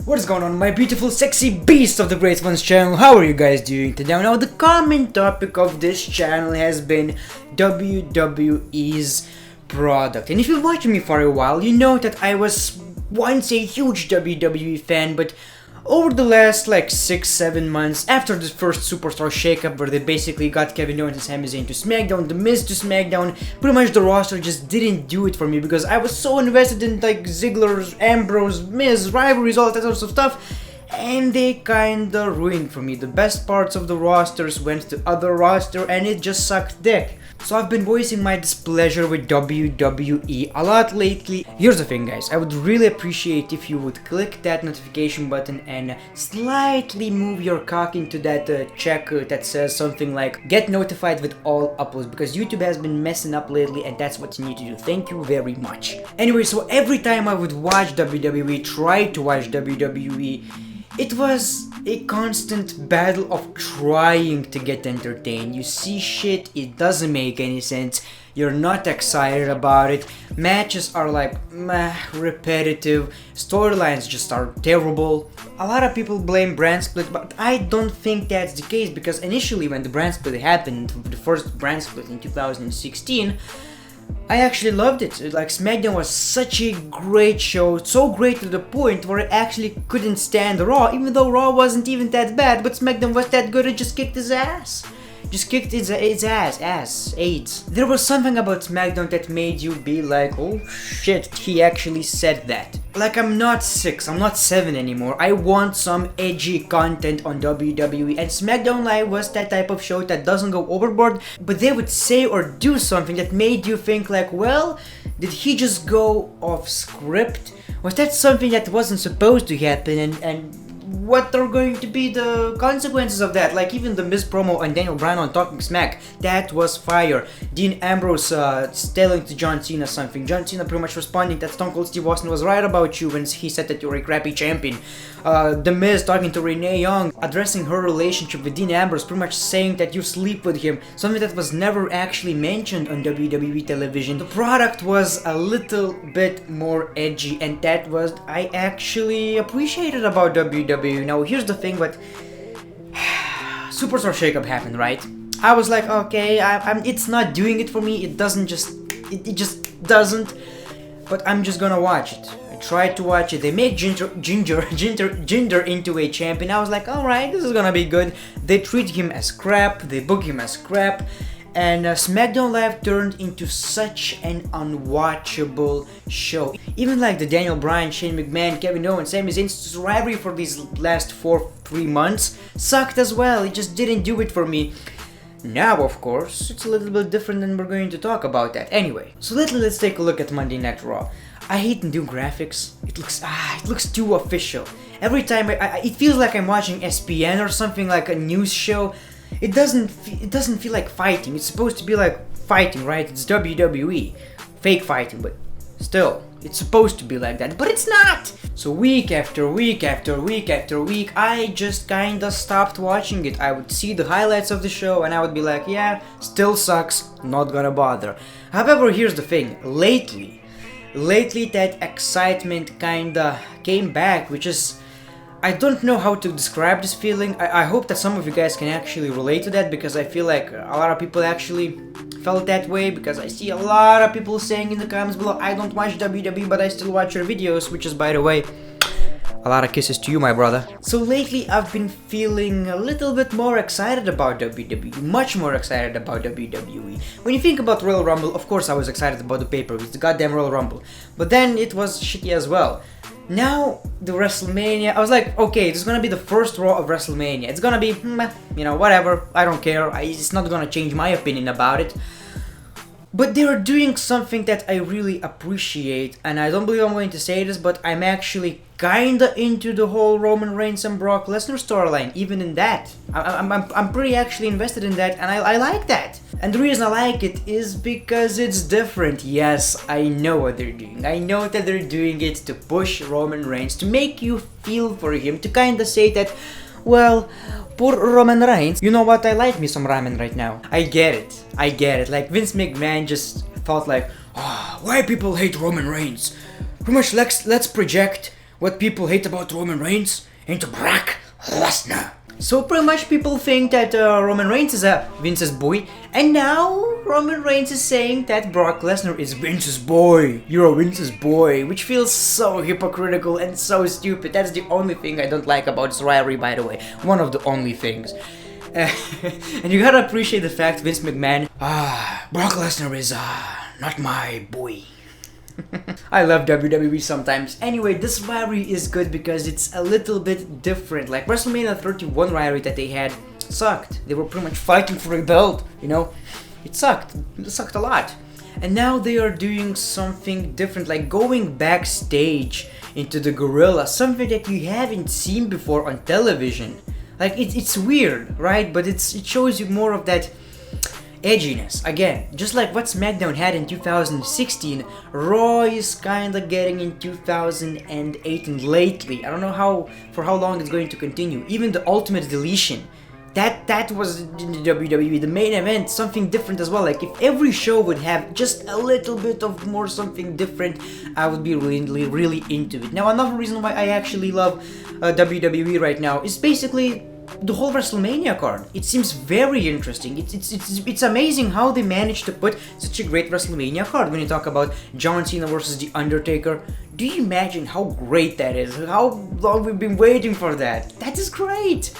What is going on, my beautiful sexy beasts of the TheGreatOne's channel? How are you guys doing today? Now the common topic of this channel has been WWE's product. And if you've watched me for a while, you know that I was once a huge WWE fan, but over the last like 6-7 months, after the first Superstar shakeup where they basically got Kevin Owens and Sami Zayn to SmackDown, The Miz to SmackDown, pretty much the roster just didn't do it for me because I was so invested in like Ziggler's, Ambrose, Miz, rivalries, all that sorts of stuff, and they kinda ruined for me. The best parts of the rosters went to other roster and it just sucked dick. So I've been voicing my displeasure with WWE a lot lately. Here's the thing, guys, I would really appreciate if you would click that notification button and slightly move your cock into that checker that says something like get notified with all uploads, because YouTube has been messing up lately and that's what you need to do. Thank you very much. Anyway, so every time I would watch WWE, try to watch WWE, it was a constant battle of trying to get entertained. You see shit, it doesn't make any sense, you're not excited about it, matches are like meh, repetitive, storylines just are terrible. A lot of people blame brand split, but I don't think that's the case, because initially when the brand split happened, the first brand split in 2016, I actually loved it. Like, SmackDown was such a great show, so great to the point where I actually couldn't stand Raw, even though Raw wasn't even that bad, but SmackDown was that good, it just kicked his ass. Just kicked its ass, AIDS. There was something about SmackDown that made you be like, oh shit, he actually said that. Like, I'm not 6, I'm not 7 anymore. I want some edgy content on WWE, and SmackDown Live was that type of show that doesn't go overboard, but they would say or do something that made you think like, well, did he just go off script? Was that something that wasn't supposed to happen, and what are going to be the consequences of that? Like, even the Miz promo on Daniel Bryan on Talking Smack, that was fire. Dean Ambrose telling to John Cena something, John Cena pretty much responding that Stone Cold Steve Austin was right about you when he said that you're a crappy champion. The Miz talking to Renee Young, addressing her relationship with Dean Ambrose, pretty much saying that you sleep with him, something that was never actually mentioned on WWE television. The product was a little bit more edgy, and that was I actually appreciated about WWE. Now here's the thing, but Superstar shakeup happened, right? I was like, okay, it's not doing it for me. It just doesn't. But I'm just gonna watch it. I tried to watch it. They make Ginger into a champion. I was like, all right, this is gonna be good. They treat him as crap. They book him as crap. And SmackDown Live turned into such an unwatchable show. Even like the Daniel Bryan, Shane McMahon, Kevin Owens, Sami Zayn's rivalry for these last 3 months sucked as well. It just didn't do it for me. Now, of course, it's a little bit different, and we're going to talk about that. Anyway, so let's take a look at Monday Night Raw. I hate the new graphics. It looks too official. Every time it feels like I'm watching SPN or something, like a news show. It doesn't feel like fighting. It's supposed to be like fighting, right? It's WWE, fake fighting, but still, it's supposed to be like that, but it's not. So week after week after week after week, I just kinda stopped watching it. I would see the highlights of the show and I would be like, yeah, still sucks, not gonna bother. However, here's the thing, lately that excitement kinda came back, which is, I don't know how to describe this feeling. I hope that some of you guys can actually relate to that, because I feel like a lot of people actually felt that way, because I see a lot of people saying in the comments below, I don't watch WWE but I still watch your videos, which is, by the way, a lot of kisses to you, my brother. So lately I've been feeling a little bit more excited about WWE, much more excited about WWE. When you think about Royal Rumble, of course I was excited about the pay-per-view, it's the goddamn Royal Rumble, but then it was shitty as well. Now, the WrestleMania, I was like, okay, this is gonna be the first Raw of WrestleMania. It's gonna be, you know, whatever, I don't care, it's not gonna change my opinion about it. But they are doing something that I really appreciate, and I don't believe I'm going to say this, but I'm actually kinda into the whole Roman Reigns and Brock Lesnar storyline, even in that. I'm pretty actually invested in that, and I like that. And the reason I like it is because it's different. Yes, I know what they're doing. I know that they're doing it to push Roman Reigns, to make you feel for him, to kinda say that, well, poor Roman Reigns, you know what, I like me some ramen right now. I get it. Like, Vince McMahon just thought like, why people hate Roman Reigns? Pretty much, let's project what people hate about Roman Reigns into Brock Lesnar. So pretty much people think that Roman Reigns is Vince's boy, and now Roman Reigns is saying that Brock Lesnar is Vince's boy. You're Vince's boy, which feels so hypocritical and so stupid. That's the only thing I don't like about this rivalry, by the way. One of the only things. And you gotta appreciate the fact Vince McMahon, Brock Lesnar is not my boy. I love WWE sometimes. Anyway, this rivalry is good because it's a little bit different. Like WrestleMania 31 rivalry that they had sucked. They were pretty much fighting for a belt, you know? It sucked. It sucked a lot. And now they are doing something different, like going backstage into the gorilla, something that you haven't seen before on television. Like it's weird, right? But it shows you more of that edginess. Again, just like what SmackDown had in 2016, Raw is kinda getting in 2018 lately. I don't know for how long it's going to continue. Even the Ultimate Deletion, that was in the WWE, the main event, something different as well. Like if every show would have just a little bit of more something different, I would be really into it. Now another reason why I actually love WWE right now is basically the whole WrestleMania card. It seems very interesting. It's amazing how they managed to put such a great WrestleMania card. When you talk about John Cena versus The Undertaker, do you imagine how great that is? How long we've been waiting for that? That is great.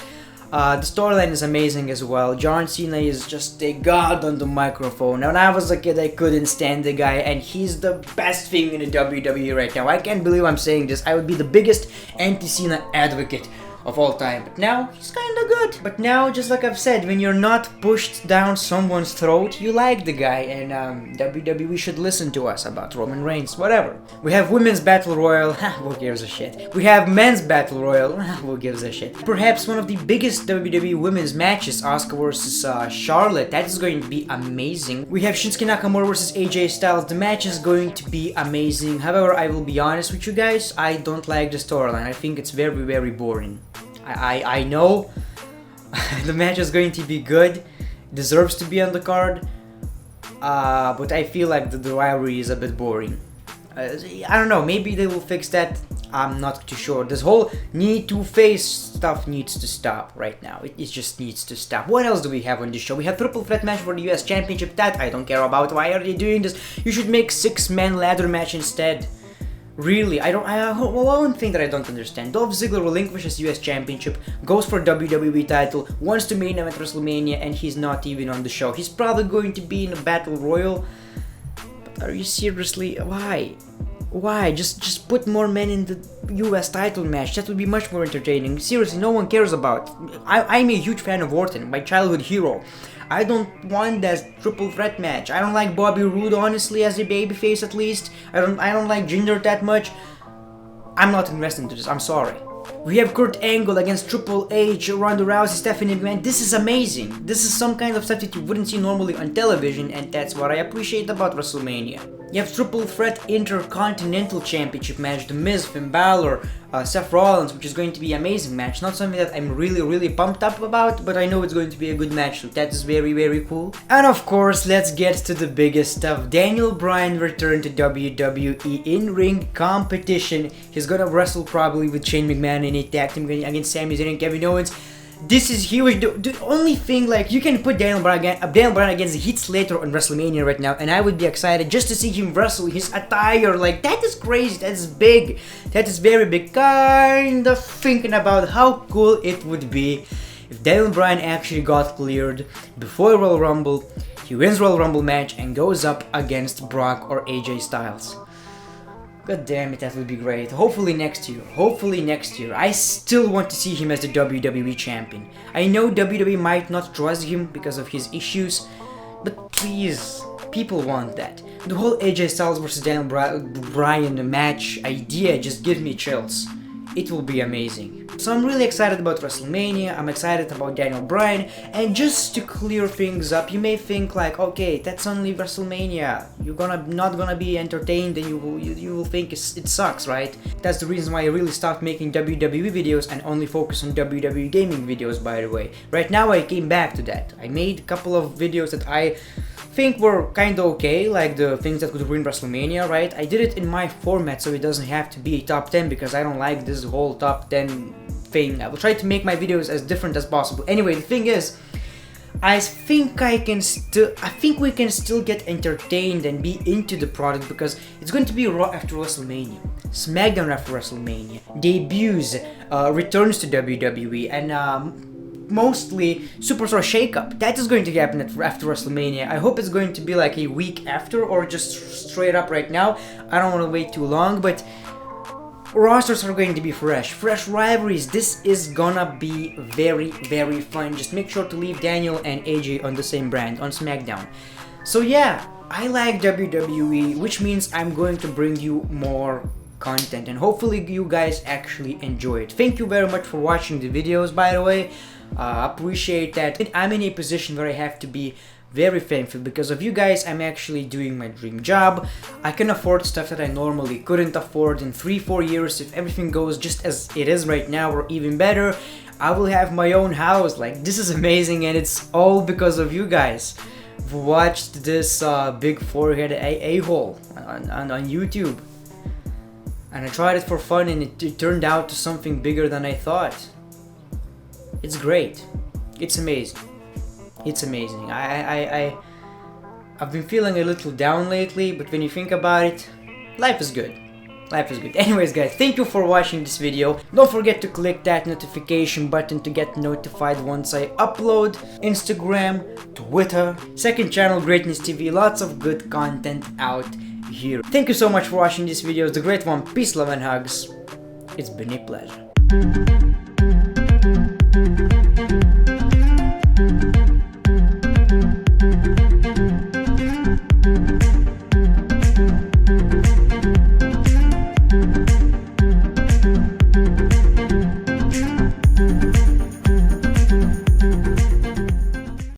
The storyline is amazing as well. John Cena is just a god on the microphone. Now, when I was a kid, I couldn't stand the guy, and he's the best thing in the WWE right now. I can't believe I'm saying this. I would be the biggest anti-Cena advocate of all time, but now he's kinda good. But now, just like I've said, when you're not pushed down someone's throat, you like the guy, and WWE should listen to us about Roman Reigns, whatever. We have Women's Battle Royal, who gives a shit. We have Men's Battle Royal, who gives a shit. Perhaps one of the biggest WWE women's matches, Asuka versus Charlotte, that is going to be amazing. We have Shinsuke Nakamura versus AJ Styles, the match is going to be amazing. However, I will be honest with you guys, I don't like the storyline. I think it's very boring. I know the match is going to be good, deserves to be on the card, but I feel like the rivalry is a bit boring. I don't know, maybe they will fix that, I'm not too sure. This whole need to face stuff needs to stop right now. It just needs to stop. What else do we have on this show? We have triple threat match for the US Championship. That I don't care about. Why are they doing this? You should make 6-man ladder match instead. Really, one thing that I don't understand. Dolph Ziggler relinquishes US Championship, goes for WWE title, wants to main event WrestleMania, and he's not even on the show. He's probably going to be in a Battle Royal. But are you seriously? Why? Why? Just put more men in the US title match. That would be much more entertaining. Seriously, no one cares about. I'm a huge fan of Orton, my childhood hero. I don't want that triple threat match. I don't like Bobby Roode, honestly, as a babyface at least. I don't like Jinder that much. I'm not invested into this, I'm sorry. We have Kurt Angle against Triple H, Ronda Rousey, Stephanie McMahon. This is amazing. This is some kind of stuff that you wouldn't see normally on television, and that's what I appreciate about WrestleMania. You have Triple Threat Intercontinental Championship match, The Miz, Finn Balor, Seth Rollins, which is going to be an amazing match. Not something that I'm really pumped up about, but I know it's going to be a good match, so that is very cool. And of course, let's get to the biggest stuff. Daniel Bryan returned to WWE in-ring competition. He's gonna wrestle probably with Shane McMahon in a tag team against Sami Zayn and Kevin Owens. This is huge. The only thing, like, you can put Daniel Bryan against Heath Slater on WrestleMania right now, and I would be excited just to see him wrestle. His attire, like, that is crazy. That is big. That is very big. Kind of thinking about how cool it would be if Daniel Bryan actually got cleared before Royal Rumble. He wins Royal Rumble match and goes up against Brock or AJ Styles. God damn it, that would be great. Hopefully next year. Hopefully next year. I still want to see him as the WWE champion. I know WWE might not trust him because of his issues, but please, people want that. The whole AJ Styles versus Daniel Bryan match idea just gives me chills. It will be amazing. So I'm really excited about WrestleMania, I'm excited about Daniel Bryan, and just to clear things up, you may think like, okay, that's only WrestleMania, you're not gonna be entertained, and you will think it sucks, right? That's the reason why I really stopped making WWE videos and only focus on WWE gaming videos, by the way. Right now I came back to that. I made a couple of videos that I think were kinda okay, like the things that could win WrestleMania, right? I did it in my format so it doesn't have to be top 10 because I don't like this whole top 10 thing. I will try to make my videos as different as possible. Anyway, the thing is, I think we can still get entertained and be into the product because it's going to be Raw after WrestleMania, SmackDown after WrestleMania, debuts, returns to WWE, and mostly Superstar Shakeup. That is going to happen after WrestleMania. I hope it's going to be like a week after or just straight up right now. I don't want to wait too long, but rosters are going to be fresh rivalries. This is gonna be very, very fun. Just make sure to leave Daniel and AJ on the same brand on SmackDown. So yeah, I like WWE, which means I'm going to bring you more content and hopefully you guys actually enjoy it. Thank you very much for watching the videos, by the way. Appreciate that. I'm in a position where I have to be very thankful. Because of you guys, I'm actually doing my dream job. I can afford stuff that I normally couldn't afford. In 3-4 years, if everything goes just as it is right now or even better, I will have my own house. Like, this is amazing, and it's all because of you guys who watched this big forehead a-hole on YouTube. And I tried it for fun and it turned out to something bigger than I thought. It's great. It's amazing. It's amazing. I've been feeling a little down lately, but when you think about it, life is good. Life is good. Anyways guys, thank you for watching this video. Don't forget to click that notification button to get notified once I upload. Instagram, Twitter, second channel Greatness TV, lots of good content out here. Thank you so much for watching this video. The Great One, peace, love and hugs. It's been a pleasure.